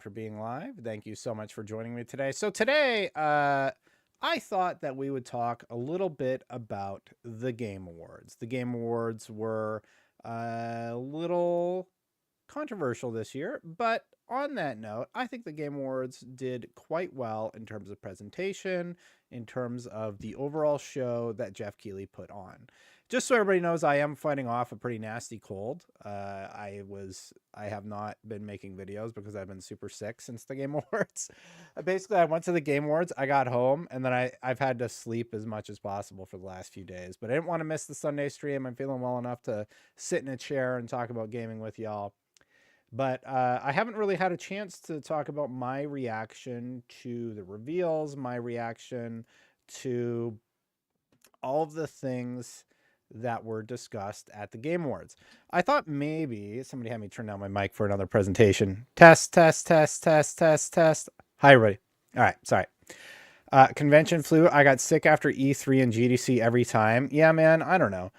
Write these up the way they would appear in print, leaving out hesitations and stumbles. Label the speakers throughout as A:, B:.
A: after being live. Thank you so much for joining me today. So today, I thought that we would talk a little bit about the Game Awards. The Game Awards were a little controversial this year, but on that note, I think the Game Awards did quite well in terms of presentation, in terms of the overall show that Jeff Keighley put on. Just so everybody knows, I am fighting off a pretty nasty cold. I have not been making videos because I've been super sick since the Game Awards. Basically, I went to the Game Awards, I got home, and then I've had to sleep as much as possible for the last few days. But I didn't want to miss the Sunday stream. I'm feeling well enough to sit in a chair and talk about gaming with y'all. But I haven't really had a chance to talk about my reaction to the reveals, my reaction to all of the things that were discussed at the Game Awards. I thought maybe somebody had me turn down my mic for another presentation. Test, test, test, test, test, test. Hi, everybody. All right, sorry. Convention flu. I got sick after E3 and GDC every time. Yeah, man, I don't know.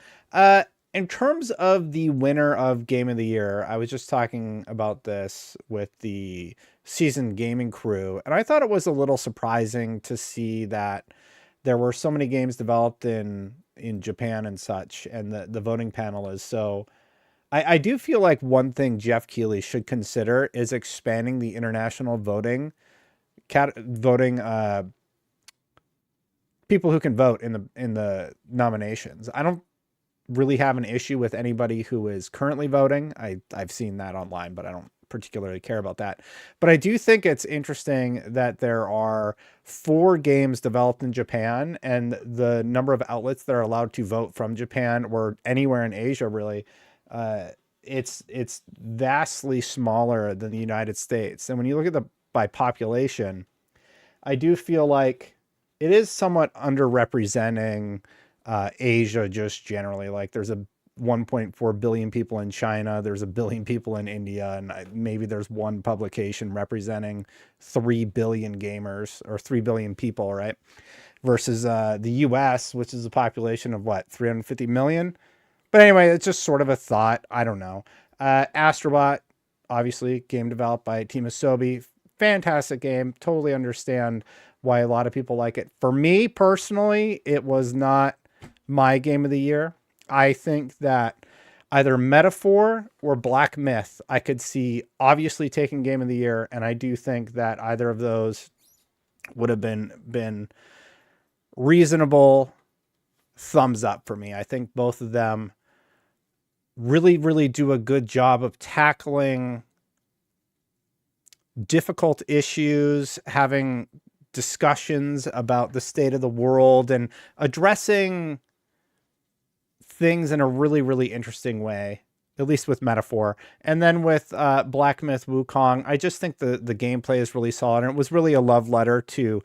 A: In terms of the winner of Game of the Year, I was just talking about this with the seasoned gaming crew, and I thought it was a little surprising to see that there were so many games developed in Japan and such, and the voting panel is so... I do feel like one thing Jeff Keighley should consider is expanding the international voting people who can vote in the nominations. I don't really have an issue with anybody who is currently voting. I've seen that online, but I don't particularly care about that. But I do think it's interesting that there are 4 games developed in Japan, and the number of outlets that are allowed to vote from Japan or anywhere in Asia, really, it's vastly smaller than the United States. And when you look at by population, I do feel like it is somewhat underrepresenting Asia just generally. Like there's a 1.4 billion people in China, there's a billion people in India, and maybe there's one publication representing 3 billion gamers or 3 billion people, right? Versus the US, which is a population of what, 350 million? But anyway, it's just sort of a thought. I don't know. Astro Bot, obviously, game developed by Team Asobi. Fantastic game. Totally understand why a lot of people like it. For me personally, it was not my game of the year. I think that either Metaphor or Black Myth, I could see obviously taking game of the year. And I do think that either of those would have been reasonable thumbs up for me. I think both of them really, really do a good job of tackling difficult issues, having discussions about the state of the world, and addressing things in a really, really interesting way, at least with Metaphor. And then with Black Myth Wukong, I just think the gameplay is really solid, and it was really a love letter to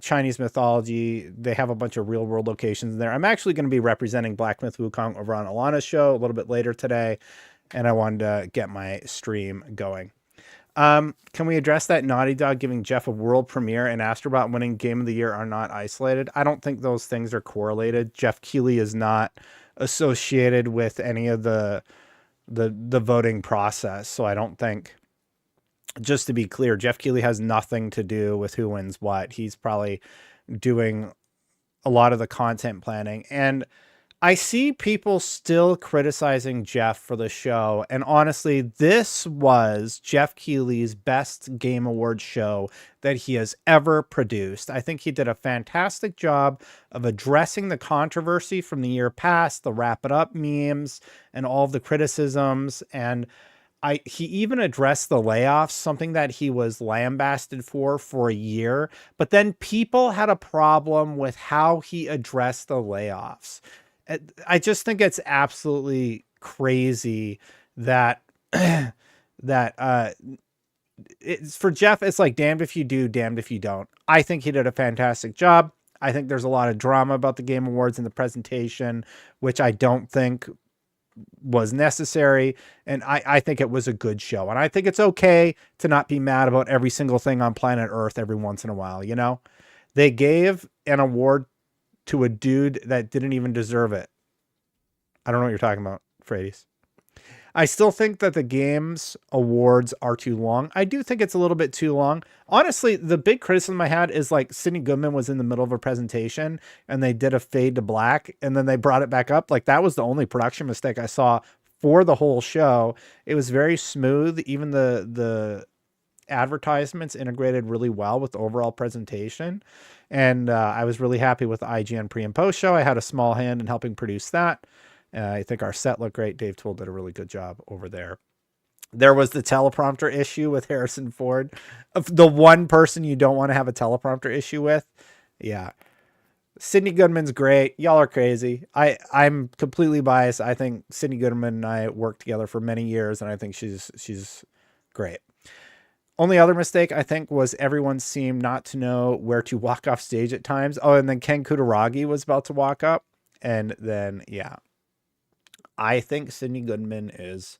A: Chinese mythology. They have a bunch of real world locations in there. I'm actually going to be representing Black Myth Wukong over on Alana's show a little bit later today, and I wanted to get my stream going. Can we address that Naughty Dog giving Jeff a world premiere and Astro Bot winning Game of the Year are not isolated? I don't think those things are correlated. Jeff Keighley is not associated with any of the voting process, so I don't think... Just to be clear, Jeff Keighley has nothing to do with who wins what. He's probably doing a lot of the content planning. And I see people still criticizing Jeff for the show. And honestly, this was Jeff Keighley's best Game Awards show that he has ever produced. I think he did a fantastic job of addressing the controversy from the year past, the wrap it up memes, and all of the criticisms. And he even addressed the layoffs, something that he was lambasted for a year. But then people had a problem with how he addressed the layoffs. I just think it's absolutely crazy that it's for Jeff. It's like damned if you do, damned if you don't. I think he did a fantastic job. I think there's a lot of drama about the Game Awards in the presentation, which I don't think was necessary. And I think it was a good show. And I think it's okay to not be mad about every single thing on planet Earth every once in a while. You know, they gave an award to a dude that didn't even deserve it. I don't know what you're talking about, Frades. I still think that the game's awards are too long. I do think it's a little bit too long. Honestly, the big criticism I had is like Sydney Goodman was in the middle of a presentation and they did a fade to black and then they brought it back up. Like that was the only production mistake I saw for the whole show. It was very smooth. Even the advertisements integrated really well with the overall presentation. And I was really happy with the IGN pre and post show. I had a small hand in helping produce that. I think our set looked great. Dave Toole did a really good job over there. There was the teleprompter issue with Harrison Ford. The one person you don't want to have a teleprompter issue with. Yeah. Sydney Goodman's great. Y'all are crazy. I'm completely biased. I think Sydney Goodman and I worked together for many years, and I think she's great. Only other mistake, I think, was everyone seemed not to know where to walk off stage at times. Oh, and then Ken Kutaragi was about to walk up. And then, yeah. I think Sydney Goodman is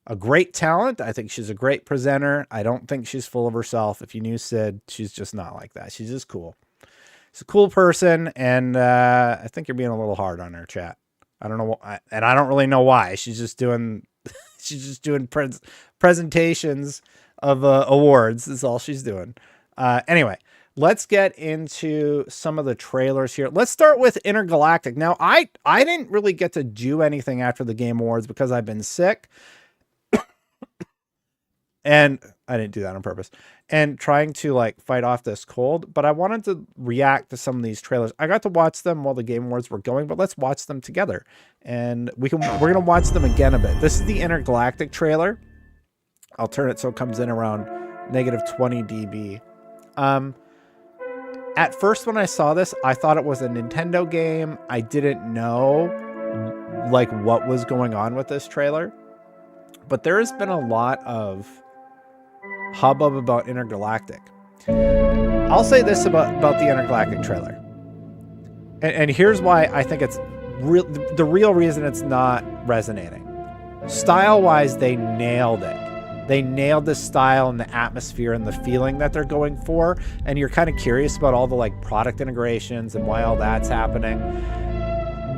A: a great talent. I think she's a great presenter. I don't think she's full of herself. If you knew Sid, she's just not like that. She's just cool. She's a cool person, and I think you're being a little hard on her, chat. I don't know, and I don't really know why. She's just doing presentations of awards. Is all she's doing. Anyway. Let's get into some of the trailers here. Let's start with Intergalactic. Now, I didn't really get to do anything after the Game Awards because I've been sick. And I didn't do that on purpose. And trying to like fight off this cold. But I wanted to react to some of these trailers. I got to watch them while the Game Awards were going, but let's watch them together. And we're going to watch them again a bit. This is the Intergalactic trailer. I'll turn it so it comes in around -20 dB. At first, when I saw this, I thought it was a Nintendo game. I didn't know like what was going on with this trailer, but there has been a lot of hubbub about Intergalactic. I'll say this about the Intergalactic trailer, and here's why I think it's the real reason it's not resonating. Style-wise, they nailed it. They nailed the style and the atmosphere and the feeling that they're going for. And you're kind of curious about all the like product integrations and why all that's happening.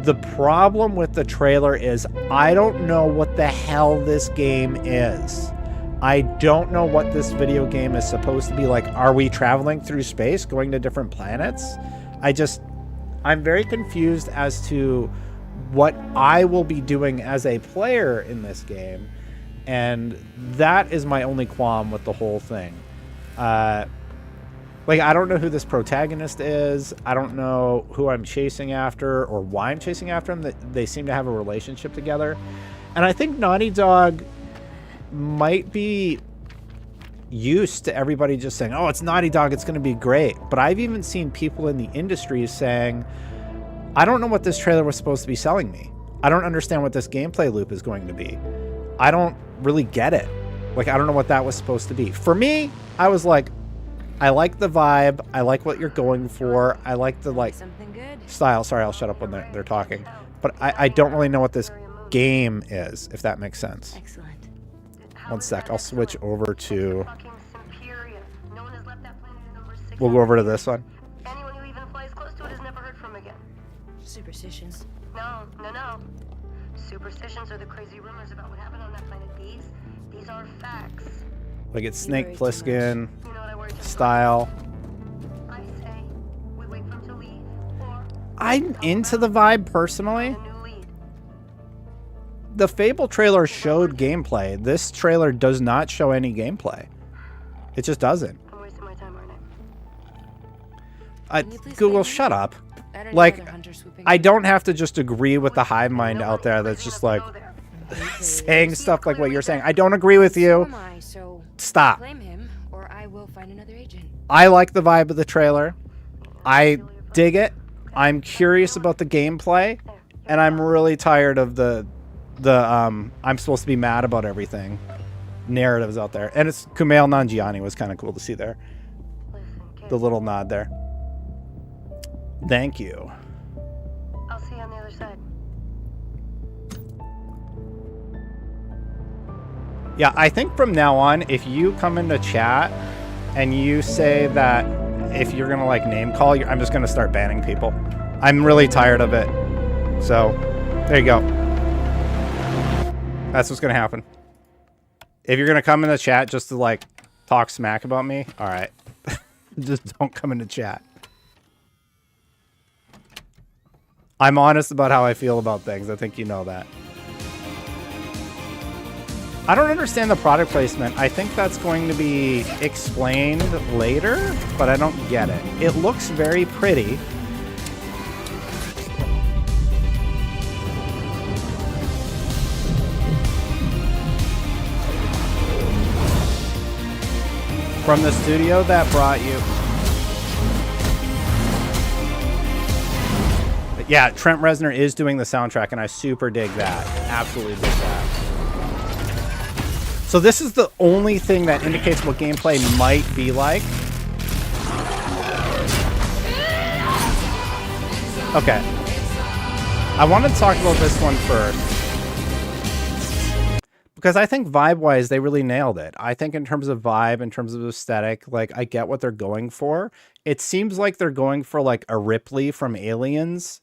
A: The problem with the trailer is I don't know what the hell this game is. I don't know what this video game is supposed to be like. Are we traveling through space, going to different planets? I'm very confused as to what I will be doing as a player in this game. And that is my only qualm with the whole thing. Like, I don't know who this protagonist is. I don't know who I'm chasing after or why I'm chasing after them. They seem to have a relationship together. And I think Naughty Dog might be used to everybody just saying, oh, it's Naughty Dog, it's going to be great. But I've even seen people in the industry saying, I don't know what this trailer was supposed to be selling me. I don't understand what this gameplay loop is going to be. I don't really get it. Like, I don't know what that was supposed to be. For me, I was like, I like the vibe. I like what you're going for. I like the like style. Sorry, I'll shut up when they're talking. But I don't really know what this game is, if that makes sense.
B: Excellent.
A: One sec. I'll switch over to... We'll go over to this one.
B: Anyone who even flies close to it is never heard from again. Superstitions. No. Superstitions are the crazy rumors about what happened on that planet. These are facts.
A: Like it's Snake Plissken style.
B: I say we wait for him to leave, or
A: I'm into the vibe personally. The Fable trailer showed gameplay. This trailer does not show any gameplay. It just doesn't.
B: I'm wasting my time, aren't I?
A: Google, shut up. Like, I don't have to just agree with the hive mind out there that's just like saying stuff like what you're saying. I don't agree with you. Stop. I like the vibe of the trailer. I dig it. I'm curious about the gameplay, and I'm really tired of the I'm supposed to be mad about everything narratives out there. And it's Kumail Nanjiani was kind of cool to see there. The little nod there. Thank you.
B: I'll see you on the other side.
A: Yeah, I think from now on, if you come into chat and you say that if you're gonna like name call, I'm just gonna start banning people. I'm really tired of it. So, there you go. That's what's gonna happen. If you're gonna come in the chat just to like talk smack about me, all right. Just don't come into chat. I'm honest about how I feel about things. I think you know that. I don't understand the product placement. I think that's going to be explained later, but I don't get it. It looks very pretty. From the studio that brought you. Yeah, Trent Reznor is doing the soundtrack, and I super dig that. Absolutely dig that. So this is the only thing that indicates what gameplay might be like. Okay. I want to talk about this one first. Because I think vibe-wise, they really nailed it. I think in terms of vibe, in terms of aesthetic, like, I get what they're going for. It seems like they're going for, like, a Ripley from Aliens,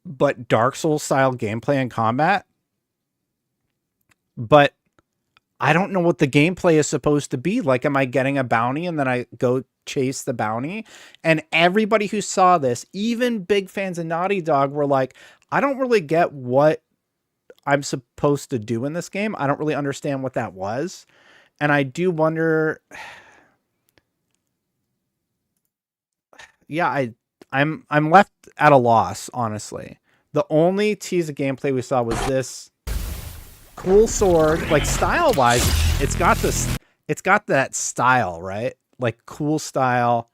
A: but Dark Souls-style gameplay and combat. But I don't know what the gameplay is supposed to be. Like, am I getting a bounty and then I go chase the bounty? And everybody who saw this, even big fans of Naughty Dog, were like, I don't really get what I'm supposed to do in this game. I don't really understand what that was. And I do wonder... Yeah, I'm left at a loss, honestly. The only tease of gameplay we saw was this cool sword. Like, style-wise, it's got that style, right? Like, cool style.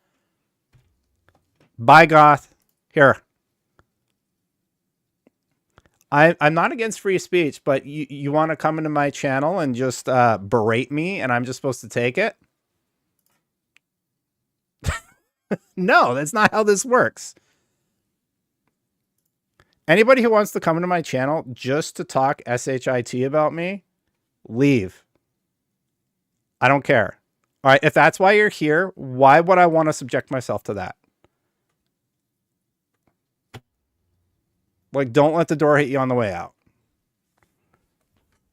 A: Bye, Goth. Here. I'm not against free speech, but you want to come into my channel and just berate me, and I'm just supposed to take it? No, that's not how this works. Anybody who wants to come into my channel just to talk SHIT about me, leave. I don't care. All right, if that's why you're here, why would I want to subject myself to that? Like, don't let the door hit you on the way out.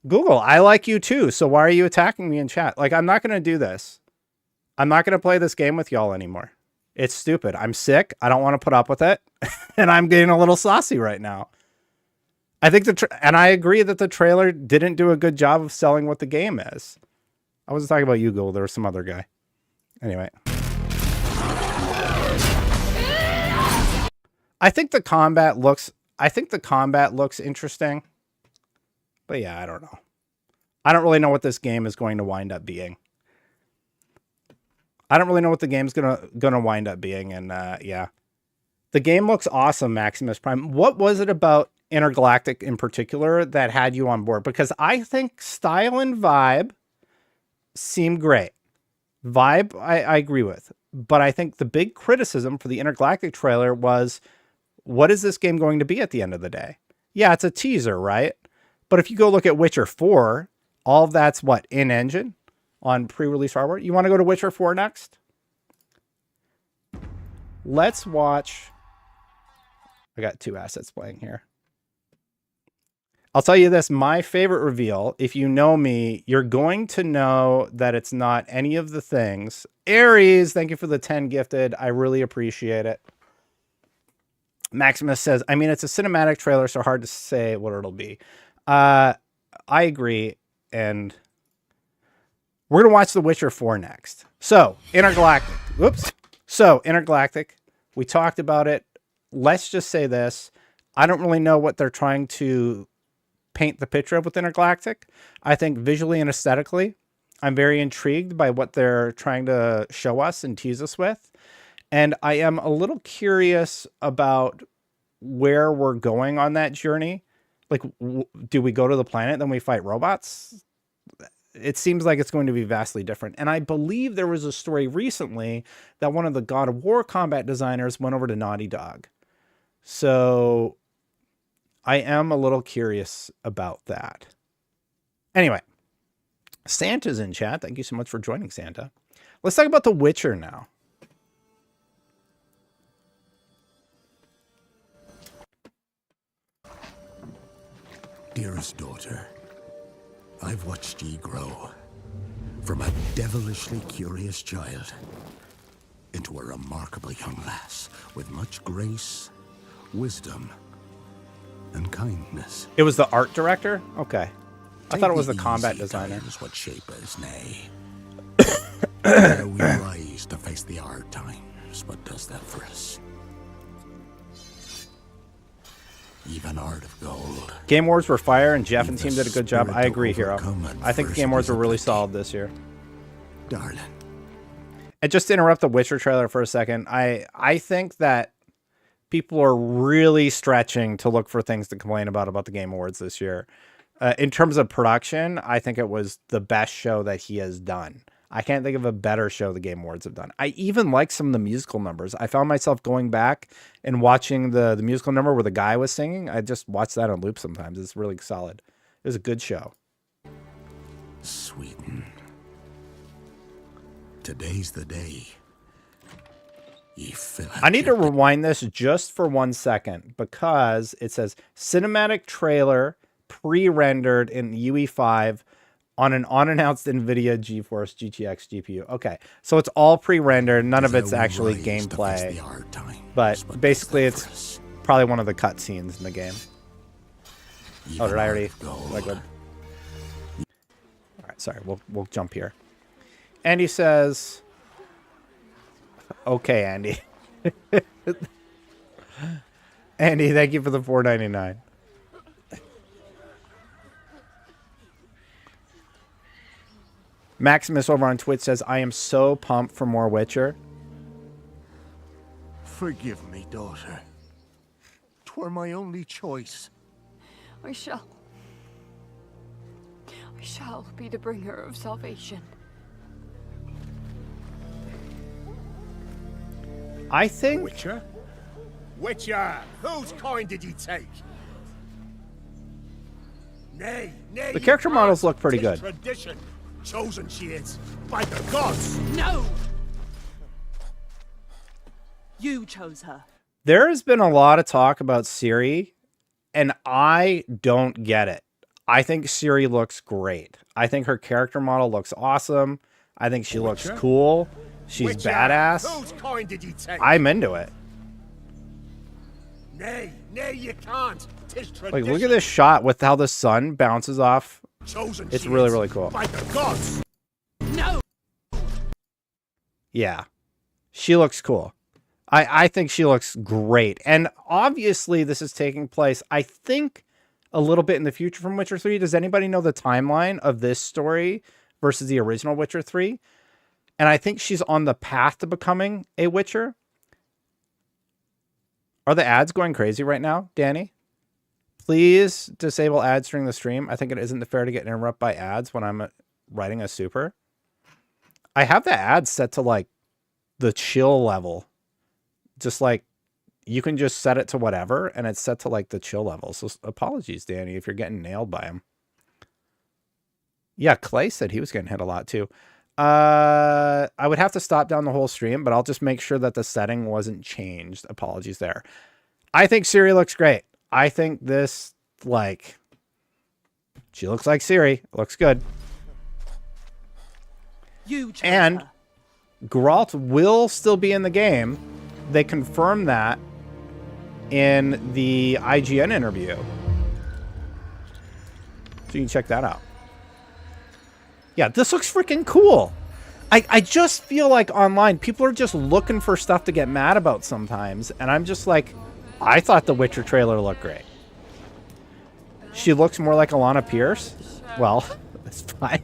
A: Google, I like you too, so why are you attacking me in chat? Like, I'm not going to do this. I'm not going to play this game with y'all anymore. It's stupid. I'm sick. I don't want to put up with it. And I'm getting a little saucy right now. I think and I agree that the trailer didn't do a good job of selling what the game is. I wasn't talking about you, Google. There was some other guy. Anyway. I think the combat looks interesting. But yeah, I don't know. I don't really know what this game is going to wind up being. I don't really know what the game's gonna wind up being, and yeah. The game looks awesome, Maximus Prime. What was it about Intergalactic in particular that had you on board? Because I think style and vibe seem great. Vibe, I agree with. But I think the big criticism for the Intergalactic trailer was, what is this game going to be at the end of the day? Yeah, it's a teaser, right? But if you go look at Witcher 4, all of that's what, in-engine? On pre-release hardware. You want to go to Witcher 4 next? Let's watch. I got two assets playing here. I'll tell you this, my favorite reveal, if you know me, you're going to know that it's not any of the things. Aries, thank you for the 10 gifted. I really appreciate it. Maximus says, I mean, it's a cinematic trailer, so hard to say what it'll be. I agree, and we're going to watch The Witcher 4 next. So, Intergalactic. Whoops. So, Intergalactic. We talked about it. Let's just say this. I don't really know what they're trying to paint the picture of with Intergalactic. I think visually and aesthetically, I'm very intrigued by what they're trying to show us and tease us with. And I am a little curious about where we're going on that journey. Like, do we go to the planet, then we fight robots? It seems like it's going to be vastly different. And I believe there was a story recently that one of the God of War combat designers went over to Naughty Dog. So I am a little curious about that. Anyway, Santa's in chat. Thank you so much for joining, Santa. Let's talk about The Witcher now.
C: Dearest daughter, I've watched ye grow from a devilishly curious child into a remarkable young lass with much grace, wisdom, and kindness.
A: It was the art director? Okay. I thought it was the combat designer.
C: What shape is nay. Now we rise to face the hard times. What does that for us? Even Art of Gold.
A: Game Awards were fire, and Jeff and team did a good job. I agree, Hero. I think the Game Awards were really solid this year.
C: Darling.
A: And just to interrupt the Witcher trailer for a second, I think that people are really stretching to look for things to complain about the Game Awards this year. In terms of production, I think it was the best show that he has done. I can't think of a better show the Game Awards have done. I even like some of the musical numbers. I found myself going back and watching the musical number where the guy was singing. I just watch that on loop sometimes. It's really solid. It was a good show.
C: Sweeten. Today's the day.
A: I need to rewind this just for 1 second because it says cinematic trailer pre-rendered in UE5 on an unannounced NVIDIA GeForce GTX GPU. Okay, so it's all pre-rendered. None of it's actually gameplay. But basically, it's probably one of the cutscenes in the game. Oh, did I already? Like, all right, sorry. We'll jump here. Andy says, "Okay, Andy." Andy, thank you for the $4.99. Maximus over on Twitch says, I am so pumped for more Witcher.
C: Forgive me, daughter. 'Twere my only choice.
D: I shall be the bringer of salvation.
A: I think...
C: Witcher? Witcher! Whose coin did you take? Nay,
A: the character models look pretty good.
C: Tradition. Chosen she is, by the gods!
E: No! You chose her.
A: There has been a lot of talk about Ciri, and I don't get it. I think Ciri looks great. I think her character model looks awesome. I think she looks cool. She's badass.
C: Whose coin did you take?
A: I'm into it.
C: Nay, you can't.
A: Like, look at this shot with how the sun bounces off.
C: Chosen
A: it's really, really cool.
C: By the gods.
E: No.
A: Yeah. She looks cool. I think she looks great. And obviously this is taking place, I think, a little bit in the future from Witcher 3. Does anybody know the timeline of this story versus the original Witcher 3? And I think she's on the path to becoming a Witcher. Are the ads going crazy right now, Danny? Please disable ads during the stream. I think it isn't fair to get interrupted by ads when I'm writing a super. I have the ads set to like the chill level. Just like you can just set it to whatever and it's set to like the chill level. So apologies, Danny, if you're getting nailed by him. Yeah, Clay said he was getting hit a lot too. I would have to stop down the whole stream, but I'll just make sure that the setting wasn't changed. Apologies there. I think Ciri looks great. I think this, like, she looks like Ciri. Looks good. And
E: her.
A: Geralt will still be in the game. They confirmed that in the IGN interview. So you can check that out. Yeah, this looks freaking cool. I just feel like online, people are just looking for stuff to get mad about sometimes. And I'm just like... I thought the Witcher trailer looked great. She looks more like Alana Pierce. Well, that's fine.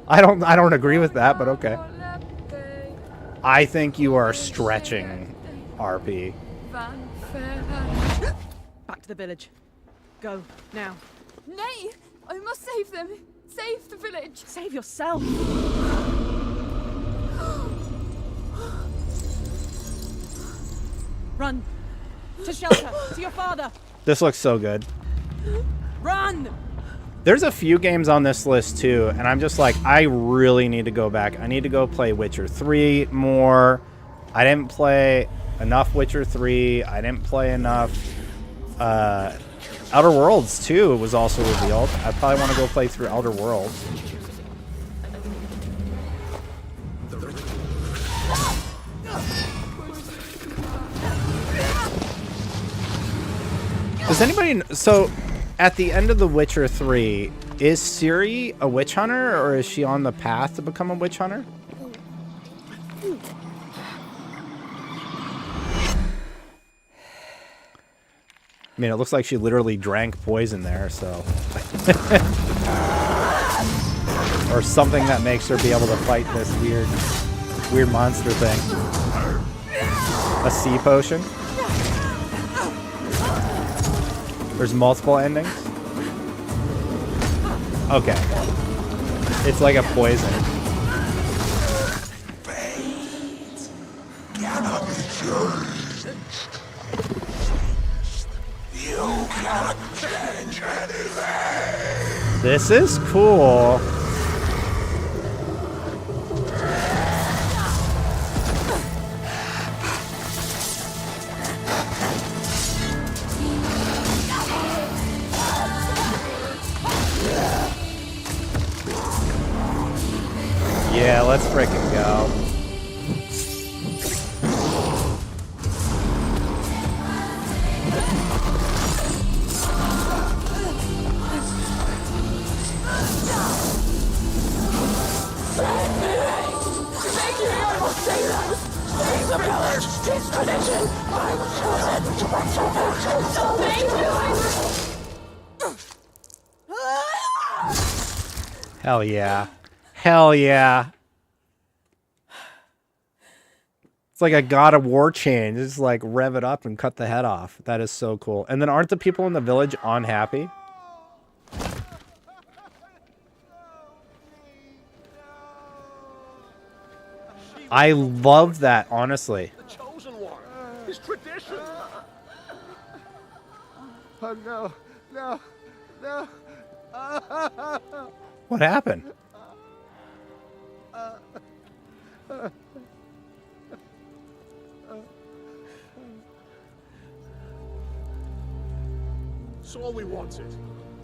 A: I don't agree with that, but okay. I think you are stretching, RP.
E: Back to the village. Go now.
D: Nay! I must save them! Save the village!
E: Save yourself! Run! To shelter! To your father!
A: This looks so good.
E: Run!
A: There's a few games on this list too, and I'm just like, I really need to go back. I need to go play Witcher 3 more. I didn't play enough Witcher 3. I didn't play enough Outer Worlds 2 was also revealed. I probably want to go play through Outer Worlds. Does anybody... So, at the end of The Witcher 3, is Ciri a witch hunter, or is she on the path to become a witch hunter? I mean, it looks like she literally drank poison there, so... or something that makes her be able to fight this weird monster thing. A sea potion? There's multiple endings? Okay. It's like a poison.
C: Cannot be changed. You cannot change anything.
A: This is cool. Yeah, let's frickin' go. Hell yeah. Hell yeah. It's like a God of War chain. Just like rev it up and cut the head off. That is so cool. And then aren't the people in the village unhappy? I love that, honestly.
F: The chosen one. His tradition. Oh no, no, no.
A: What happened?
F: It's all we wanted.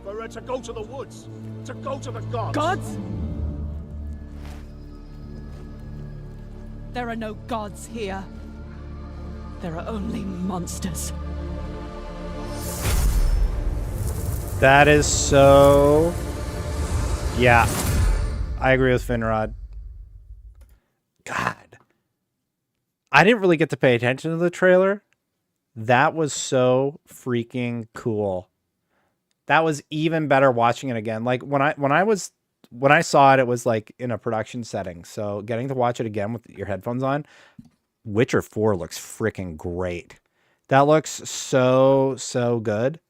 F: For her to go to the woods. To go to the gods.
E: Gods? There are no gods here. There are only monsters.
A: That is so... Yeah. I agree with Finrod. God. I didn't really get to pay attention to the trailer. That was so freaking cool. That was even better watching it again. Like when I saw it, it was like in a production setting. So getting to watch it again with your headphones on, Witcher 4 looks freaking great. That looks so good.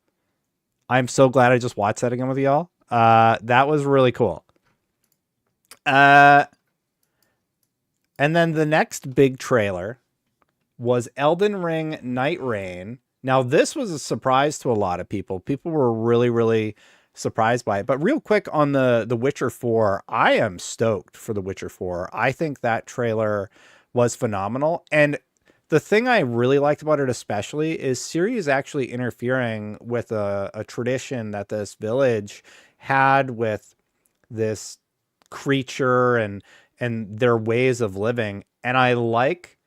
A: I'm so glad I just watched that again with y'all. That was really cool. And then the next big trailer was Elden Ring Nightreign. Now, this was a surprise to a lot of people. People were really surprised by it. But real quick on the Witcher 4, I am stoked for the Witcher 4. I think that trailer was phenomenal. And the thing I really liked about it especially is Ciri is actually interfering with a tradition that this village had with this creature and their ways of living. And I like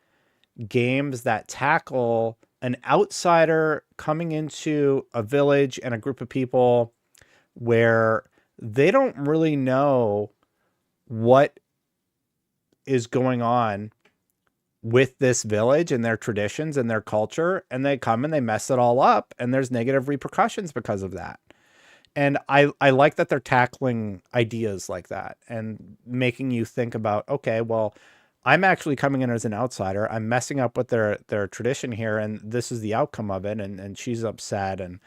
A: games that tackle an outsider coming into a village and a group of people where they don't really know what is going on with this village and their traditions and their culture, and they come and they mess it all up, and there's negative repercussions because of that. And I like that they're tackling ideas like that and making you think about, okay, well, I'm actually coming in as an outsider. I'm messing up with their tradition here, and this is the outcome of it. And she's upset. And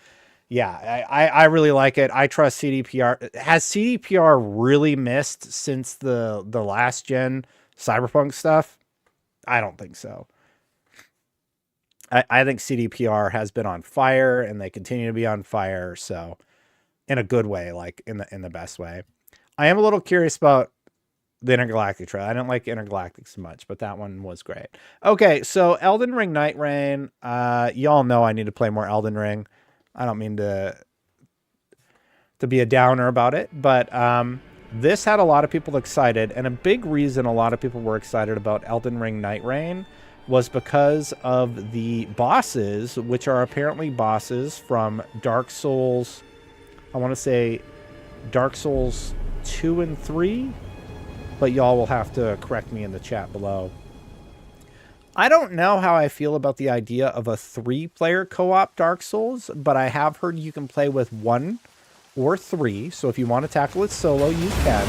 A: yeah, I really like it. I trust CDPR. Has CDPR really missed since the last gen Cyberpunk stuff? I don't think so. I think CDPR has been on fire, and they continue to be on fire. So in a good way, like in the best way. I am a little curious about the Intergalactic trailer. I didn't like Intergalactic so much, but that one was great. Okay, so Elden Ring Nightreign. Y'all know I need to play more Elden Ring. I don't mean to to be a downer about it, but this had a lot of people excited, and a big reason a lot of people were excited about Elden Ring Nightreign was because of the bosses, which are apparently bosses from Dark Souls, I want to say Dark Souls 2 and 3, but y'all will have to correct me in the chat below. I don't know how I feel about the idea of a 3-player co-op Dark Souls, but I have heard you can play with 1 or 3, so if you want to tackle it solo, you can.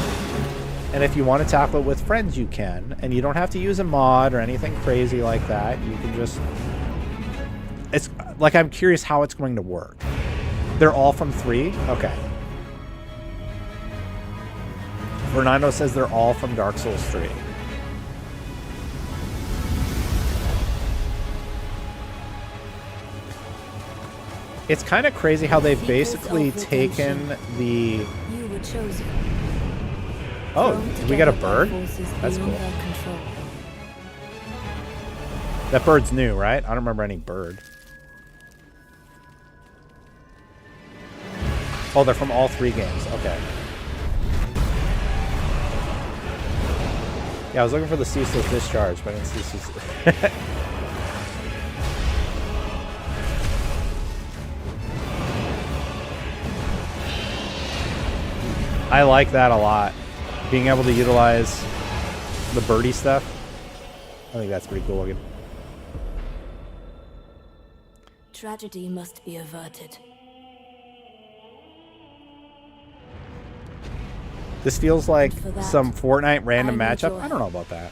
A: And if you want to tackle it with friends, you can. And you don't have to use a mod or anything crazy like that. You can just... It's like, I'm curious how it's going to work. They're all from 3? Okay. Fernando says they're all from Dark Souls 3. It's kind of crazy how they've basically taken the...
B: You were chosen.
A: Oh, did we get a bird? That's cool. That bird's new, right? I don't remember any bird. Oh, they're from all 3 games. Okay. Yeah, I was looking for the ceaseless discharge, but I didn't see ceaseless. I like that a lot. Being able to utilize the birdie stuff. I think that's pretty cool looking.
B: Tragedy must be averted.
A: This feels like
B: that,
A: some Fortnite random
B: I
A: matchup.
B: enjoy.
A: I don't know about that.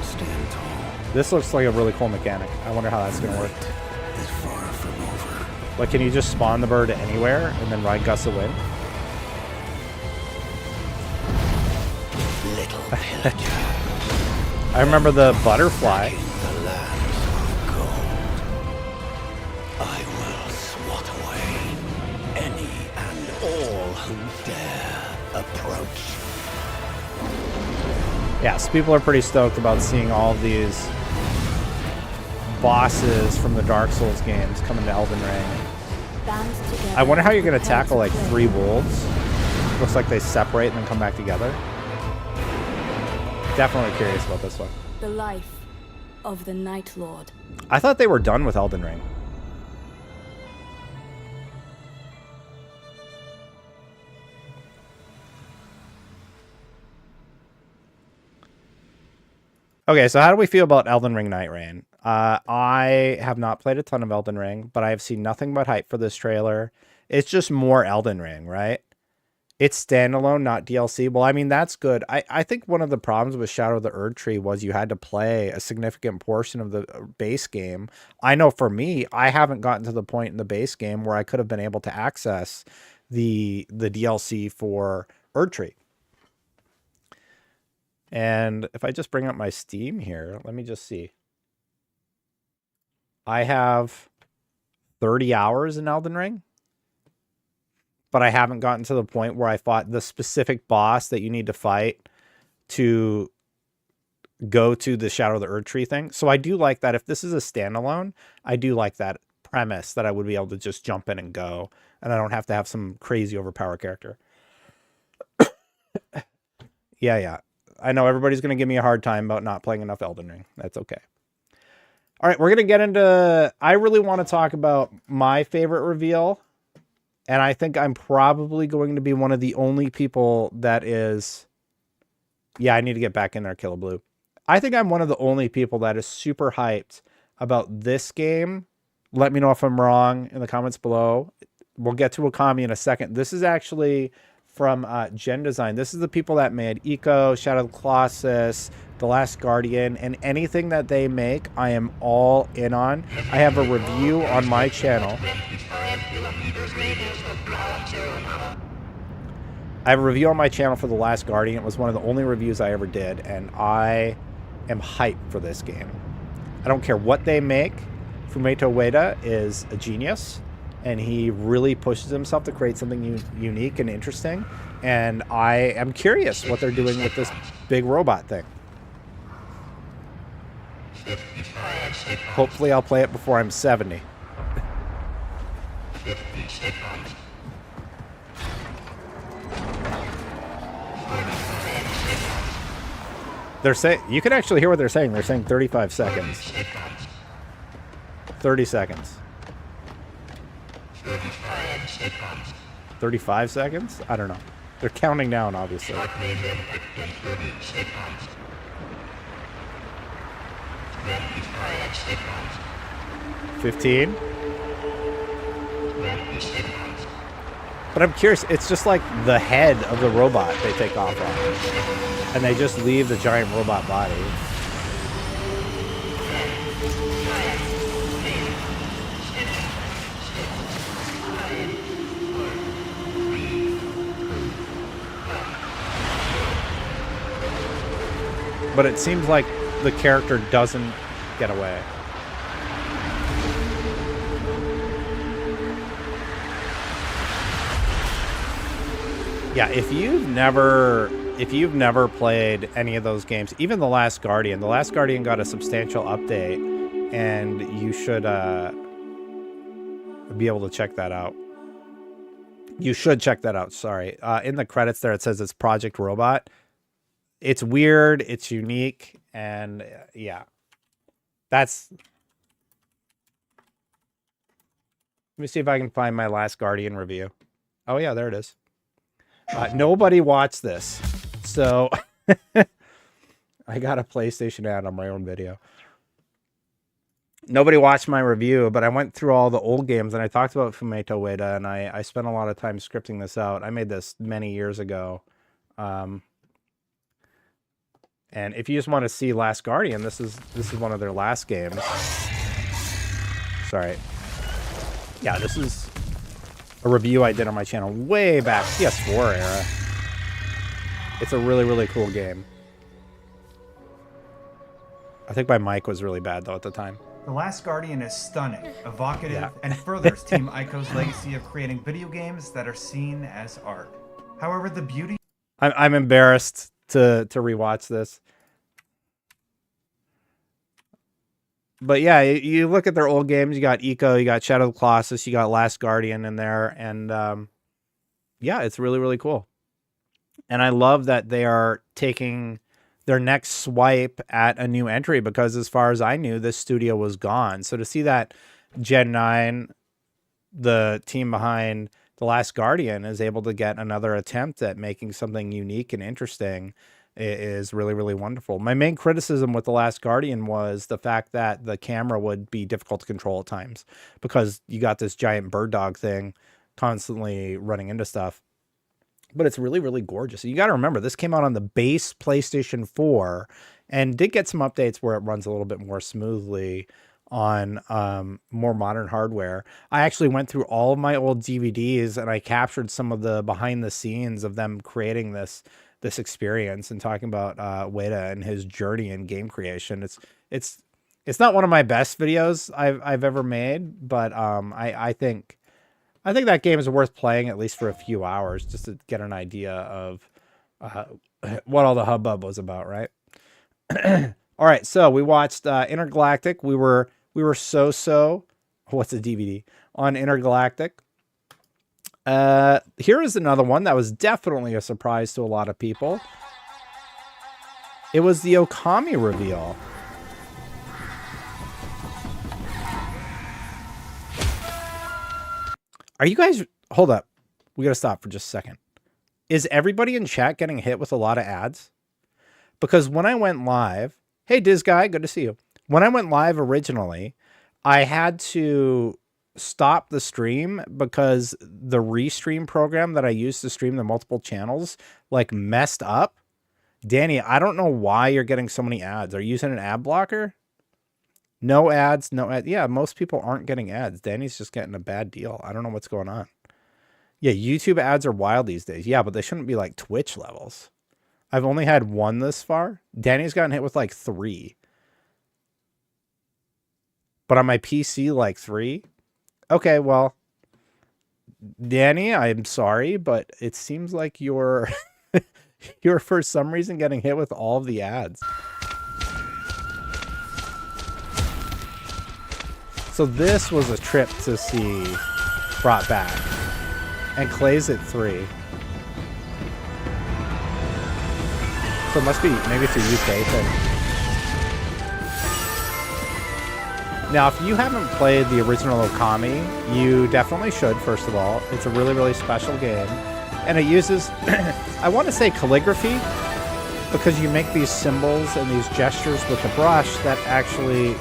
C: Stand tall.
A: This looks like a really cool mechanic. I wonder how that's going to work.
C: Is far from over.
A: Like, can you just spawn the bird anywhere and then ride Gust of Wind?
C: Little pillager.
A: I remember the butterfly.
C: In the lands of gold, I will swat away any and all who dare approach.
A: Yeah, so people are pretty stoked about seeing all of these bosses from the Dark Souls games coming to Elden Ring. I wonder how you're going to tackle like 3 wolves. Looks like they separate and then come back together. Definitely curious about this one.
B: The life of the Night Lord.
A: I thought they were done with Elden Ring. Okay, so how do we feel about Elden Ring Nightreign? I have not played a ton of Elden Ring, but I have seen nothing but hype for this trailer. It's just more Elden Ring, right? It's standalone, not DLC. Well, I mean, that's good. I think one of the problems with Shadow of the Erdtree was you had to play a significant portion of the base game. I know for me, I haven't gotten to the point in the base game where I could have been able to access the DLC for Erdtree. And if I just bring up my Steam here, let me just see. I have 30 hours in Elden Ring, but I haven't gotten to the point where I fought the specific boss that you need to fight to go to the Shadow of the Erdtree thing. So I do like that. If this is a standalone, I do like that premise that I would be able to just jump in and go, and I don't have to have some crazy overpowered character. Yeah. I know everybody's going to give me a hard time about not playing enough Elden Ring. That's okay. All right, we're going to get into... I really want to talk about my favorite reveal. And I think I'm probably going to be one of the only people that is... Yeah, I need to get back in there, Killer Blue. I think I'm one of the only people that is super hyped about this game. Let me know if I'm wrong in the comments below. We'll get to Okami in a second. This is actually... from Gen Design. This is the people that made Eco, Shadow of the Colossus, The Last Guardian, and anything that they make, I am all in on. I have a review on my channel. I have a review on my channel for The Last Guardian. It was one of the only reviews I ever did, and I am hyped for this game. I don't care what they make. Fumeto Ueda is a genius. And he really pushes himself to create something unique and interesting. And I am curious what they're doing with this big robot thing. Hopefully I'll play it before I'm 70. They're saying, you can actually hear what they're saying. They're saying 35 seconds. 30 seconds. 35 seconds? I don't know. They're counting down, obviously. 15. But I'm curious, it's just like the head of the robot they take off on. And they just leave the giant robot body. But it seems like the character doesn't get away. Yeah, if you've never played any of those games, even The Last Guardian got a substantial update, and you should be able to check that out. You should check that out, sorry. In the credits there, it says it's Project Robot. It's weird, it's unique, and yeah. That's... Let me see if I can find my Last Guardian review. Oh yeah, there it is. Nobody watched this, so I got a PlayStation ad on my own video. Nobody watched my review, but I went through all the old games, and I talked about Fumito Ueda, and I spent a lot of time scripting this out. I made this many years ago. And if you just want to see Last Guardian, this is one of their last games. Sorry. Yeah, this is a review I did on my channel way back, PS4 era. It's a really, really cool game. I think my mic was really bad, though, at the time.
G: The Last Guardian is stunning, evocative, and furthers Team Ico's legacy of creating video games that are seen as art. However, the beauty...
A: I'm embarrassed to rewatch this. But yeah, you look at their old games, you got Eco, you got Shadow of the Colossus, you got Last Guardian in there, and yeah, it's really, really cool. And I love that they are taking their next swipe at a new entry, because as far as I knew, this studio was gone. So to see that Gen 9, the team behind The Last Guardian, is able to get another attempt at making something unique and interesting is really, really wonderful. My main criticism with The Last Guardian was the fact that the camera would be difficult to control at times, because you got this giant bird dog thing constantly running into stuff. But it's really, really gorgeous. You got to remember, this came out on the base PlayStation 4 and did get some updates where it runs a little bit more smoothly on more modern hardware. I actually went through all of my old DVDs and I captured some of the behind the scenes of them creating this experience and talking about Ueda and his journey in game creation. It's not one of my best videos I've ever made, but I think that game is worth playing at least for a few hours just to get an idea of what all the hubbub was about, right? All right, so we watched Intergalactic. We were so what's a DVD on Intergalactic. Here is another one that was definitely a surprise to a lot of people. It was the Okami reveal. Are you guys... Hold up. We gotta stop for just a second. Is everybody in chat getting hit with a lot of ads? Because when I went live... Hey, Diz Guy, good to see you. When I went live originally, I had to stop the stream because the restream program that I used to stream the multiple channels like messed up. Danny, I don't know why you're getting so many ads. Are you using an ad blocker? No ads, no ads. Yeah, most people aren't getting ads. Danny's just getting a bad deal. I don't know what's going on. Yeah, YouTube ads are wild these days. Yeah, but they shouldn't be like Twitch levels. I've only had one this far. Danny's gotten hit with like 3. But on my PC, like 3. Okay, well, Danny, I'm sorry, but it seems like you're you're for some reason getting hit with all of the ads. So this was a trip to see brought back. And Clay's at 3. So it must be, maybe it's a UK thing. Now, if you haven't played the original Okami, you definitely should, first of all. It's a really, really special game. And it uses, I want to say calligraphy, because you make these symbols and these gestures with the brush that actually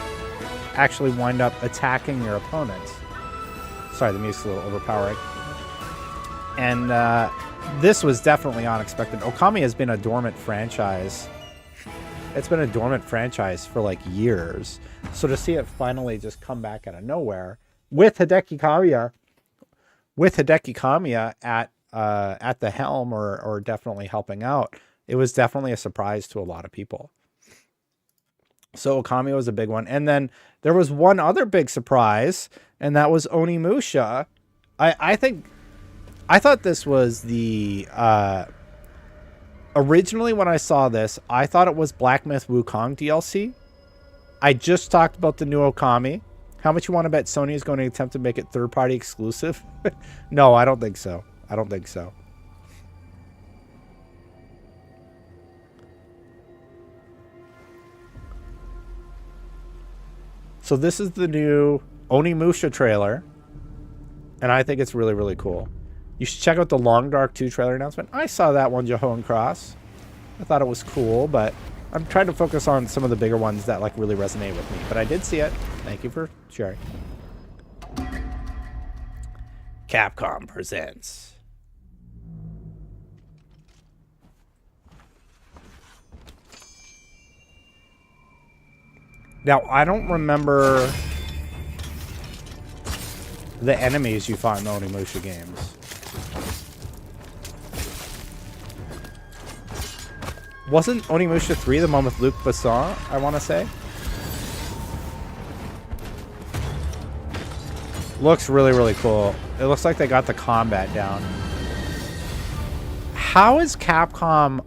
A: wind up attacking your opponents. Sorry, the music's a little overpowering. And this was definitely unexpected. Okami has been a dormant franchise. It's been a dormant franchise for like years. So to see it finally just come back out of nowhere with Hideki Kamiya at the helm or definitely helping out, it was definitely a surprise to a lot of people. So Okami was a big one. And then there was one other big surprise, and that was Onimusha. I thought this was the... originally, when I saw this, I thought it was Black Myth Wukong DLC. I just talked about the new Okami. How much you want to bet Sony is going to attempt to make it third-party exclusive? No, I don't think so. I don't think so. So this is the new Onimusha trailer. And I think it's really, really cool. You should check out the Long Dark 2 trailer announcement. I saw that one, Johan Cross. I thought it was cool, but I'm trying to focus on some of the bigger ones that like really resonate with me. But I did see it. Thank you for sharing. Capcom presents. Now, I don't remember the enemies you fought in the Onimusha games. Wasn't Onimusha 3 the one with Luc Besson, I want to say? Looks really, really cool. It looks like they got the combat down. How is Capcom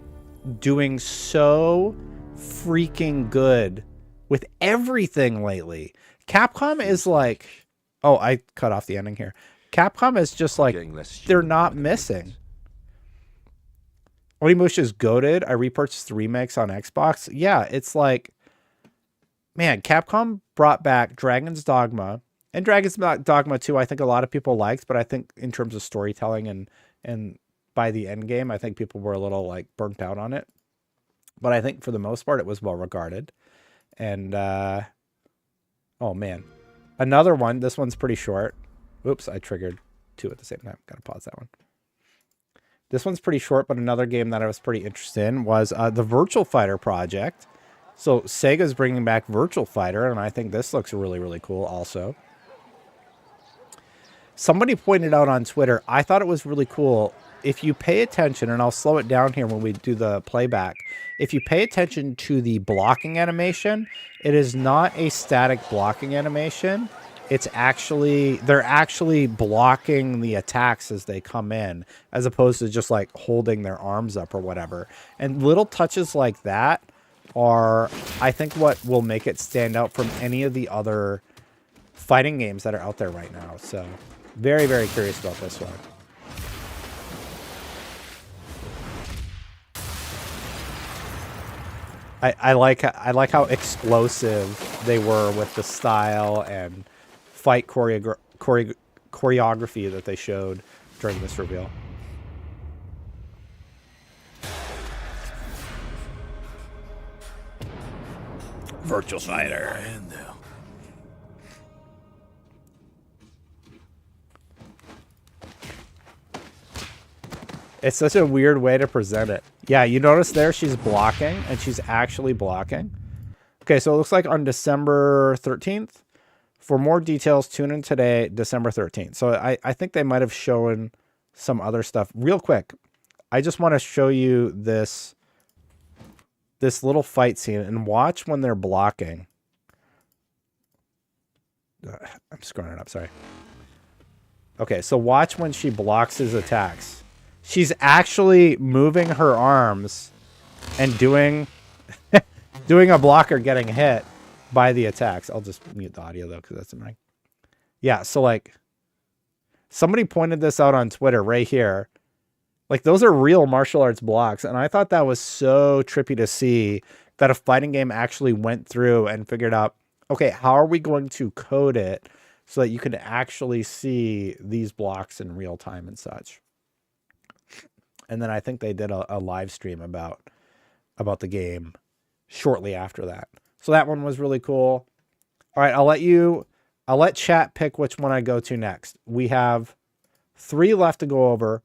A: doing so freaking good with everything lately? Capcom is like... Oh, I cut off the ending here. Capcom is just like... They're not missing. Onimusha is goated. I repurchased the remakes on Xbox. Yeah, it's like... Man, Capcom brought back Dragon's Dogma. And Dragon's Dogma 2, I think a lot of people liked, but I think in terms of storytelling and by the end game, I think people were a little like burnt out on it. But I think for the most part, it was well regarded. And, oh man. Another one, this one's pretty short. Oops, I triggered 2 at the same time. Gotta pause that one. This one's pretty short, but another game that I was pretty interested in was the Virtual Fighter project. So Sega's bringing back Virtual Fighter, and I think this looks really, really cool also. Somebody pointed out on Twitter, I thought it was really cool. If you pay attention, and I'll slow it down here when we do the playback. If you pay attention to the blocking animation, it is not a static blocking animation. It's actually, they're actually blocking the attacks as they come in, as opposed to just like holding their arms up or whatever. And little touches like that are, I think, what will make it stand out from any of the other fighting games that are out there right now. So very, very curious about this one. I like how explosive they were with the style and fight choreography that they showed during this reveal. Virtual Fighter. It's such a weird way to present it. Yeah, you notice there she's blocking, and she's actually blocking. Okay, so it looks like on December 13th. For more details, tune in today, December 13th. So I think they might have shown some other stuff. Real quick, I just want to show you this little fight scene, and watch when they're blocking. I'm scrolling it up, sorry. Okay, so watch when she blocks his attacks. She's actually moving her arms and doing doing a blocker getting hit by the attacks. I'll just mute the audio though, because that's annoying. Yeah, so like somebody pointed this out on Twitter right here. Like those are real martial arts blocks, and I thought that was so trippy to see that a fighting game actually went through and figured out, okay, how are we going to code it so that you can actually see these blocks in real time and such. And then I think they did a live stream about the game shortly after that. So that one was really cool. All right, I'll let chat pick which one I go to next. We have 3 left to go over.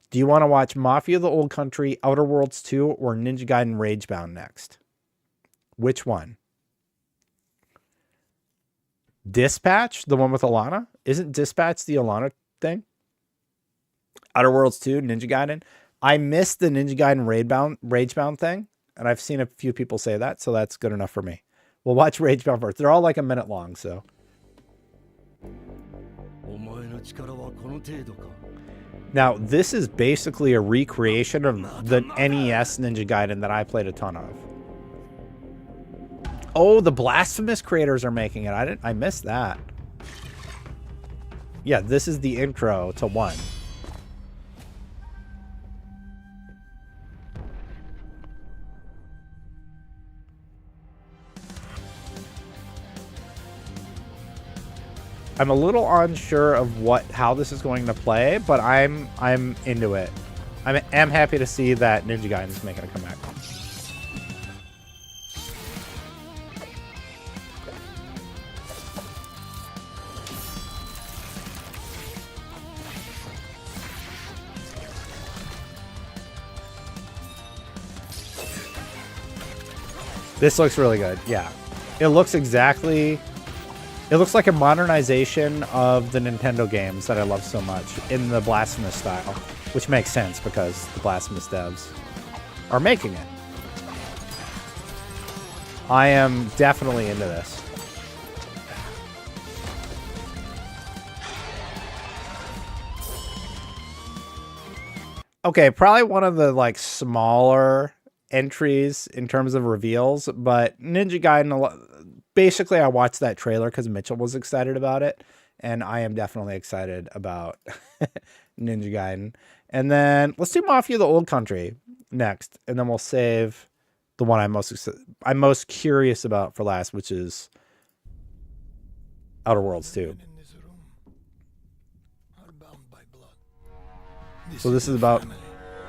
A: Do you want to watch Mafia: The Old Country, Outer Worlds 2, or Ninja Gaiden Ragebound next? Which one? Dispatch, the one with Alana? Isn't Dispatch the Alana thing? Outer Worlds 2, Ninja Gaiden. I missed the Ninja Gaiden Ragebound thing, and I've seen a few people say that, so that's good enough for me. We'll watch Ragebound first. They're all like a minute long, so. Now, this is basically a recreation of the NES Ninja Gaiden that I played a ton of. Oh, the Blasphemous creators are making it. I missed that. Yeah, this is the intro to 1. I'm a little unsure of how this is going to play, but I'm into it. I am happy to see that Ninja Gaiden is making a comeback. This looks really good. Yeah, it looks like a modernization of the Nintendo games that I love so much in the Blasphemous style, which makes sense because the Blasphemous devs are making it. I am definitely into this. Okay, probably one of the like smaller entries in terms of reveals, but Ninja Gaiden, basically I watched that trailer because Mitchell was excited about it, and I am definitely excited about Ninja Gaiden. And then let's do Mafia: The Old Country next, and then we'll save the one I'm most curious about for last, which is Outer Worlds 2. So this is about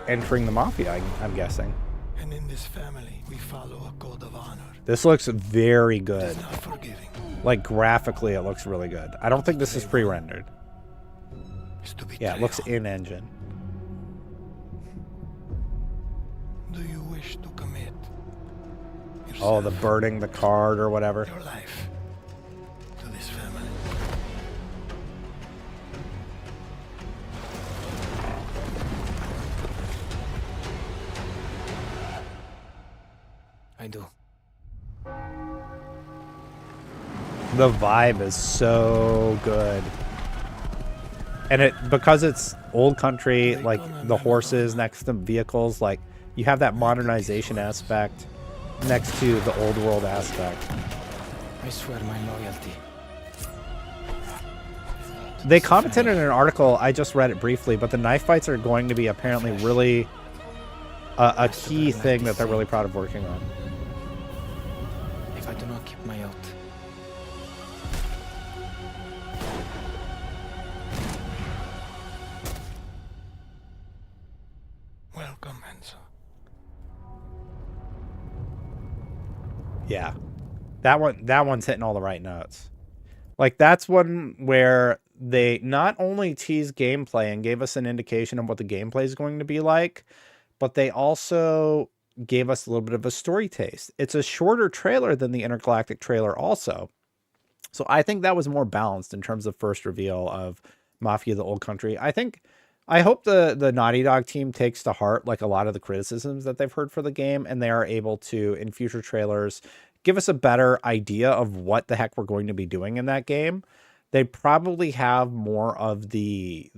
A: entering the Mafia, I'm guessing.
H: And in this family, we follow a code of honor.
A: This looks very good. Like graphically, it looks really good. I don't think this is pre-rendered. Yeah, it looks in-engine.
H: Do you wish to commit
A: Oh, the burning the card or whatever.
H: your life to this family? I do.
A: The vibe is so good. And because it's old country, like the horses next to vehicles, like you have that modernization aspect next to the old world aspect.
H: I swear my loyalty.
A: They commented in an article, I just read it briefly, but the knife fights are going to be apparently really a key thing that they're really proud of working on.
H: If I do not keep my oath, welcome, Enzo.
A: Yeah. That one's hitting all the right notes. Like that's one where they not only teased gameplay and gave us an indication of what the gameplay is going to be like, but they also gave us a little bit of a story taste. It's a shorter trailer than the Intergalactic trailer also. So I think that was more balanced in terms of first reveal of Mafia: The Old Country. I hope the Naughty Dog team takes to heart like a lot of the criticisms that they've heard for the game, and they are able to, in future trailers, give us a better idea of what the heck we're going to be doing in that game. They probably have more of the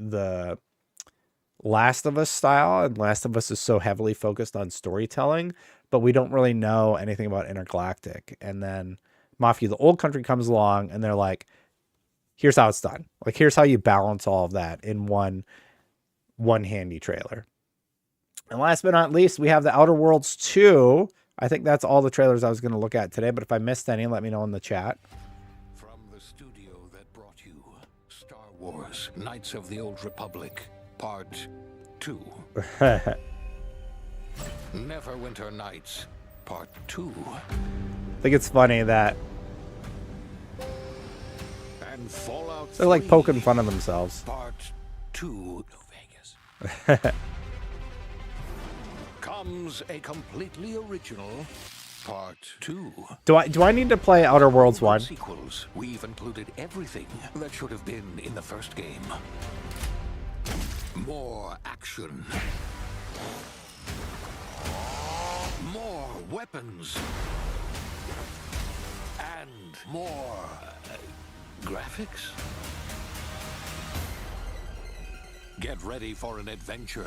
A: Last of Us style, and Last of Us is so heavily focused on storytelling, but we don't really know anything about Intergalactic. And then Mafia: The Old Country comes along, and they're like, here's how it's done. Like, here's how you balance all of that in one handy trailer. And last but not least, we have The Outer Worlds 2. I think that's all the trailers I was going to look at today, but if I missed any, let me know in the chat.
C: From the studio that brought you Star Wars Knights of the Old Republic, Part 2. Neverwinter Nights, Part 2.
A: I think it's funny that
C: And Fallout
A: they're like
C: 3,
A: poking fun of themselves.
C: Part 2. New Vegas. Comes a completely original Part 2.
A: Do I need to play Outer Worlds 1?
C: Sequels. We've included everything that should have been in the first game. More action. More weapons. And more graphics. Get ready for an adventure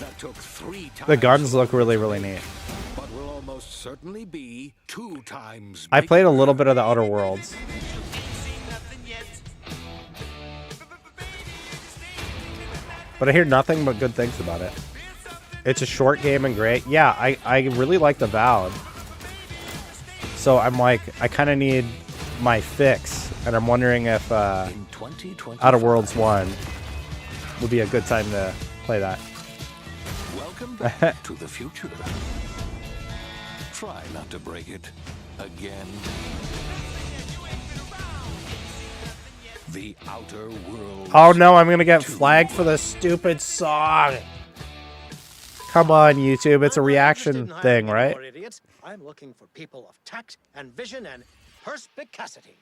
C: that took 3 times.
A: The guns look really, really neat.
C: But will almost certainly be 2 times.
A: I played a little bit of the Outer Worlds. But I hear nothing but good things about it. It's a short game and great. Yeah, I really like the Avowed. So I'm like, I kind of need my fix. And I'm wondering if Outer Worlds 1 would be a good time to play that.
C: Welcome back to the future. Try not to break it again. The Outer Worlds.
A: Oh no, I'm gonna get flagged for the stupid song. Come on, YouTube. It's a reaction thing, right?
F: I'm looking for people of tact and vision and perspicacity.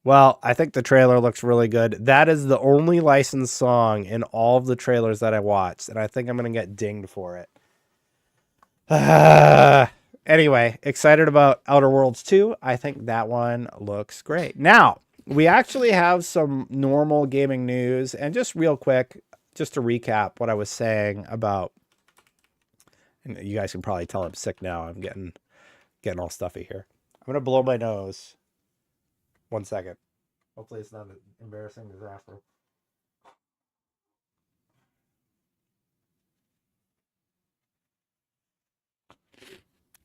A: Well, I think the trailer looks really good. That is the only licensed song in all of the trailers that I watched, and I think I'm going to get dinged for it. Anyway, excited about Outer Worlds 2. I think that one looks great. Now, we actually have some normal gaming news, and just real quick, just to recap what I was saying about, and you guys can probably tell I'm sick now. I'm getting all stuffy here. I'm going to blow my nose. 1 second. Hopefully it's not an embarrassing disaster.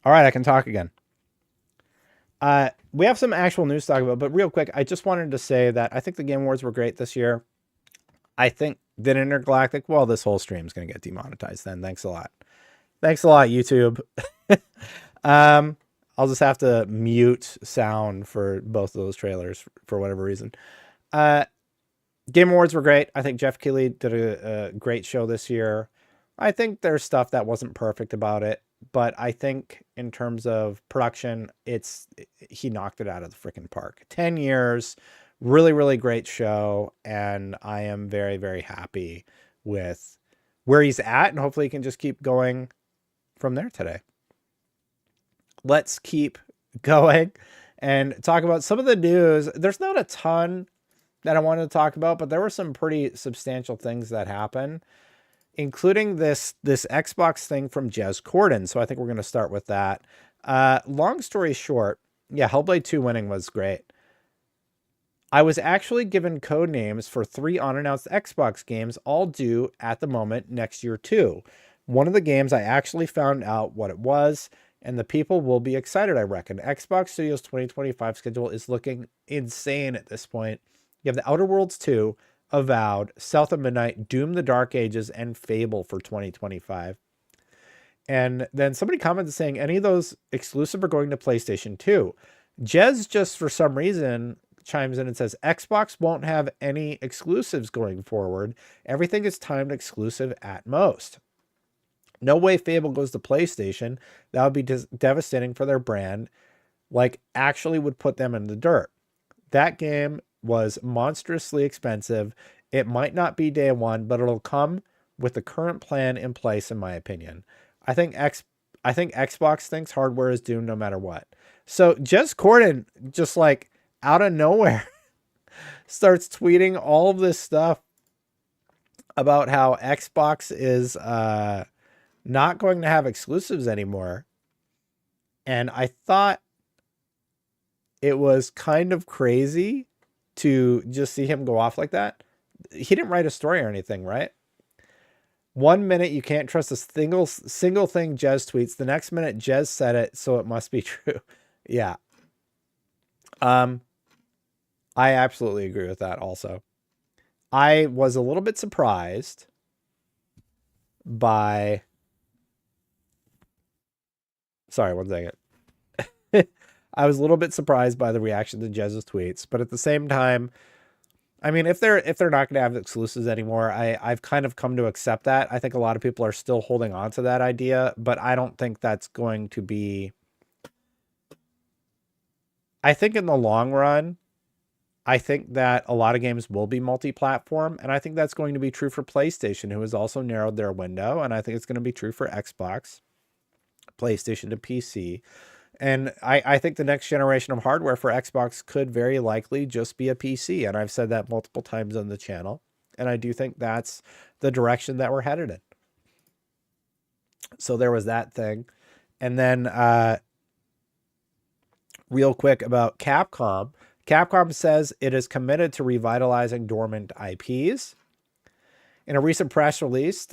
A: All right, I can talk again. We have some actual news to talk about, but real quick, I just wanted to say that I think the Game Awards were great this year. I think that Intergalactic, well, this whole stream is going to get demonetized then. Thanks a lot. Thanks a lot, YouTube. I'll just have to mute sound for both of those trailers for whatever reason. Game Awards were great. I think Jeff Keighley did a great show this year. I think there's stuff that wasn't perfect about it, but I think in terms of production, he knocked it out of the freaking park. 10 years, really, really great show, and I am very, very happy with where he's at, and hopefully he can just keep going from there today. Let's keep going and talk about some of the news. There's not a ton that I wanted to talk about, but there were some pretty substantial things that happened, including this Xbox thing from Jez Corden. So I think we're going to start with that. Long story short, yeah, Hellblade 2 winning was great. I was actually given code names for 3 unannounced Xbox games, all due at the moment next year too. One of the games I actually found out what it was, and the people will be excited, I reckon. Xbox Studios 2025 schedule is looking insane at this point. You have The Outer Worlds 2, Avowed, South of Midnight, Doom the Dark Ages, and Fable for 2025. And then somebody commented saying any of those exclusive are going to PlayStation 2. Jez just for some reason chimes in and says Xbox won't have any exclusives going forward. Everything is timed exclusive at most. No way Fable goes to PlayStation. That would be devastating for their brand. Like, actually would put them in the dirt. That game was monstrously expensive. It might not be day one, but it'll come with the current plan in place, in my opinion. I think Xbox thinks hardware is doomed no matter what. So Jez Corden, just like out of nowhere, starts tweeting all of this stuff about how Xbox is not going to have exclusives anymore. And I thought it was kind of crazy to just see him go off like that. He didn't write a story or anything, right? 1 minute you can't trust a single thing Jez tweets. The next minute Jez said it, so it must be true. Yeah. I absolutely agree with that also. I was a little bit surprised by... Sorry, one second. I was a little bit surprised by the reaction to Jez's tweets, but at the same time, I mean, if they're not going to have exclusives anymore, I've kind of come to accept that. I think a lot of people are still holding on to that idea, but I don't think that's going to be... I think in the long run, I think that a lot of games will be multi-platform, and I think that's going to be true for PlayStation, who has also narrowed their window, and I think it's going to be true for Xbox, PlayStation to PC. And I think the next generation of hardware for Xbox could very likely just be a PC. And I've said that multiple times on the channel. And I do think that's the direction that we're headed in. So there was that thing. And then real quick about Capcom. Capcom says it is committed to revitalizing dormant IPs. In a recent press release,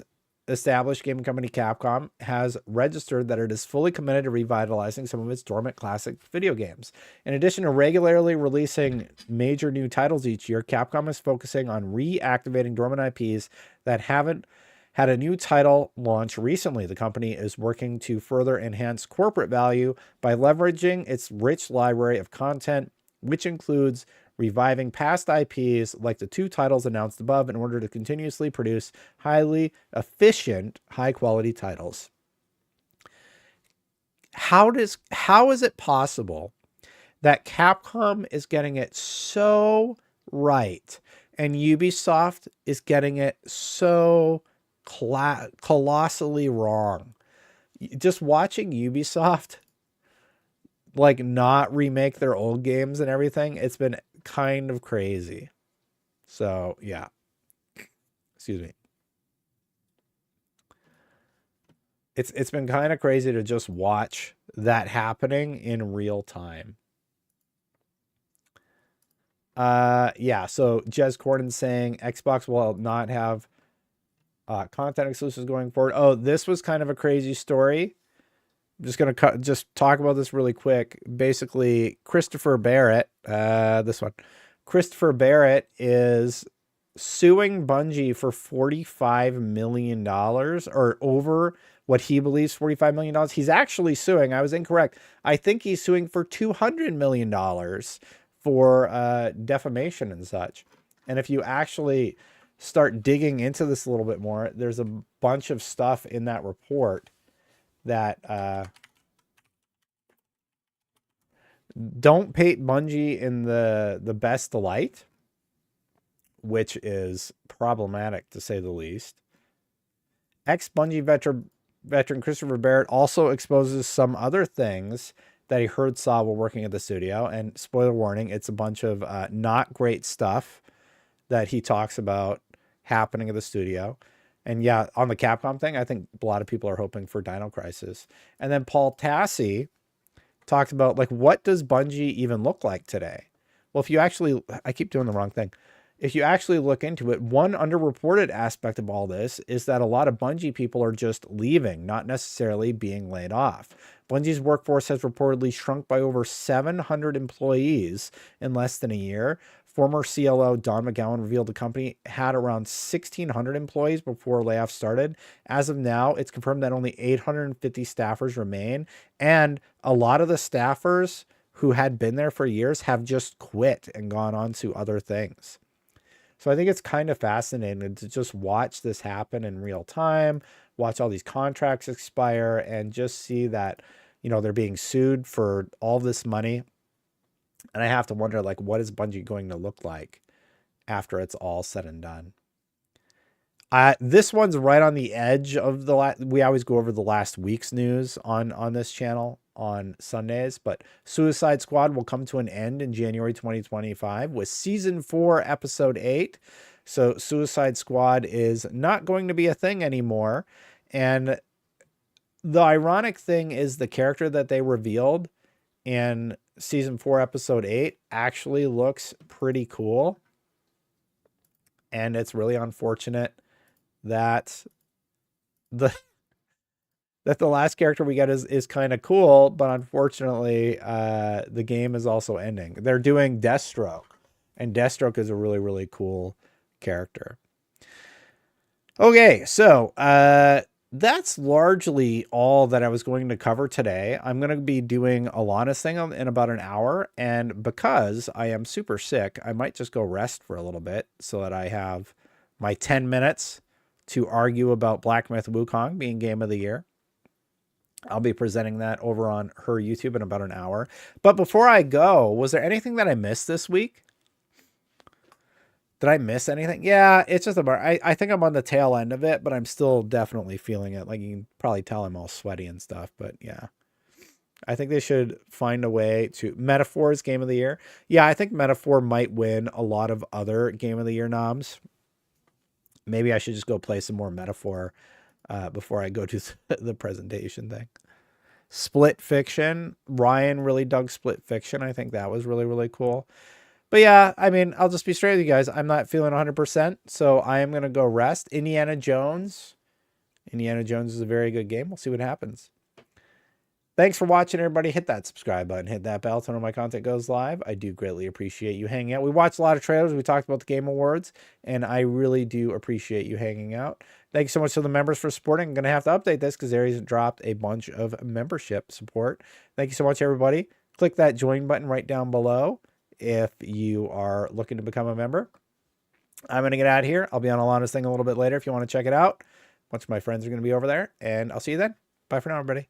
A: established gaming company Capcom has registered that it is fully committed to revitalizing some of its dormant classic video games. In addition to regularly releasing major new titles each year, Capcom is focusing on reactivating dormant IPs that haven't had a new title launch recently. The company is working to further enhance corporate value by leveraging its rich library of content, which includes reviving past IPs like the 2 titles announced above in order to continuously produce highly efficient, high-quality titles. How is it possible that Capcom is getting it so right and Ubisoft is getting it so colossally wrong? Just watching Ubisoft like not remake their old games and everything, it's been kind of crazy. So yeah, excuse me. It's been kind of crazy to just watch that happening in real time. Yeah, so Jez Corden saying Xbox will not have content exclusives going forward. Oh, this was kind of a crazy story. I'm just going to just talk about this really quick. Basically, Christopher Barrett, this one. Christopher Barrett is suing Bungie for $45 million, or over what he believes $45 million. He's actually suing. I was incorrect. I think he's suing for $200 million for defamation and such. And if you actually start digging into this a little bit more, there's a bunch of stuff in that report that don't paint Bungie in the best light, which is problematic to say the least. Ex-Bungie veteran Christopher Barrett also exposes some other things that he heard saw while working at the studio. And spoiler warning, it's a bunch of not great stuff that he talks about happening at the studio. And yeah, on the Capcom thing, I think a lot of people are hoping for Dino Crisis. And then Paul Tassi talked about, like, what does Bungie even look like today? Well, if you actually, I keep doing the wrong thing. If you actually look into it, one underreported aspect of all this is that a lot of Bungie people are just leaving, not necessarily being laid off. Bungie's workforce has reportedly shrunk by over 700 employees in less than a year. Former CLO Don McGowan revealed the company had around 1,600 employees before layoffs started. As of now, it's confirmed that only 850 staffers remain. And a lot of the staffers who had been there for years have just quit and gone on to other things. So I think it's kind of fascinating to just watch this happen in real time, watch all these contracts expire, and just see that, you know, they're being sued for all this money. And I have to wonder, like, what is Bungie going to look like after it's all said and done? This one's right on the edge of we always go over the last week's news on this channel on Sundays, but Suicide Squad will come to an end in January 2025 with season 4, episode 8. So Suicide Squad is not going to be a thing anymore. And the ironic thing is the character that they revealed in Season 4, Episode 8 actually looks pretty cool. And it's really unfortunate that the last character we get is kind of cool, but unfortunately, the game is also ending. They're doing Deathstroke, and Deathstroke is a really, really cool character. Okay, so that's largely all that I was going to cover today. I'm going to be doing Alana's thing in about an hour, and because I am super sick, I might just go rest for a little bit so that I have my 10 minutes to argue about Black Myth Wukong being Game of the Year. I'll be presenting that over on her YouTube in about an hour. But before I go, was there anything that I missed this week? Did I miss anything? Yeah, it's just about, I think I'm on the tail end of it, but I'm still definitely feeling it. Like, you can probably tell I'm all sweaty and stuff, but yeah. I think they should find a way to... Metaphor's Game of the Year. Yeah, I think Metaphor might win a lot of other Game of the Year noms. Maybe I should just go play some more Metaphor before I go to the presentation thing. Split Fiction. Ryan really dug Split Fiction. I think that was really, really cool. But yeah, I mean, I'll just be straight with you guys. I'm not feeling 100%, so I am going to go rest. Indiana Jones. Indiana Jones is a very good game. We'll see what happens. Thanks for watching, everybody. Hit that subscribe button. Hit that bell so when my content goes live. I do greatly appreciate you hanging out. We watched a lot of trailers. We talked about the Game Awards, and I really do appreciate you hanging out. Thank you so much to the members for supporting. I'm going to have to update this because Aries dropped a bunch of membership support. Thank you so much, everybody. Click that join button right down below if you are looking to become a member. I'm going to get out of here. I'll be on Alana's thing a little bit later if you want to check it out. A bunch of my friends are going to be over there, and I'll see you then. Bye for now, everybody.